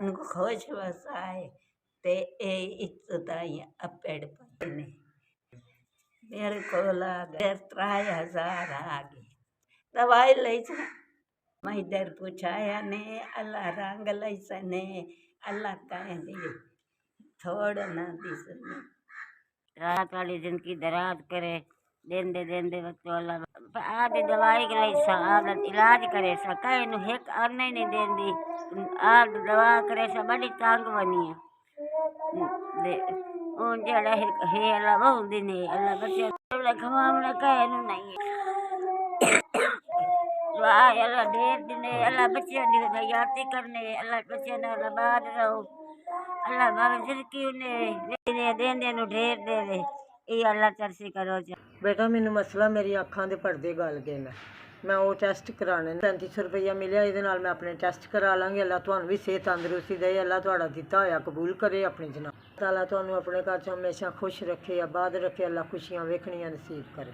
उनको खुश वसाए ते ए इज्जताई अपेड़ पने मेरे को लगे 3000 आ गए दवाई ले मैं इधर पूछाया ने अल्लाह रंग लैसने अल्लाह कहेंगे थोड़ा ना दिसने रात वाली जिनकी दराज करे देंदे बच्चों अल्लाह आदि दवाई के लिए आदत इलाज करे सा कहे नु एक अन्य नहीं देंदी आद दवा करे सा बड़ी तंग बनी दे उन जड़ा है अल्लाह बहुत दिन है अल्लाह बच्चे अल्लाह खवावना कहे नु नहीं वाह अल्लाह ढेर दिन अल्लाह बच्चे दी हयाती करने अल्लाह बच्चे ना आबाद रहो अल्लाह बाबा जिनकी उन्हें देंदे नु ढेर दे दे ये अल्लाह चर्सी करो बेटा मैनू मसला मेरी अखां दे पर्दे गल गए ने मैं वो टेस्ट कराने 3500 रुपया मिले ये मैं अपने टेस्ट करा लाँगी अल्लाह तुहानू भी सेहत तंदरुस्ती दे अल्लाह तुहाड़ा दिता होया कबूल करे अपनी जनाब ताला तुहानू अपने घर च हमेशा खुश रखे आबाद रखे अल्लाह खुशियां वेखनियां नसीब करे।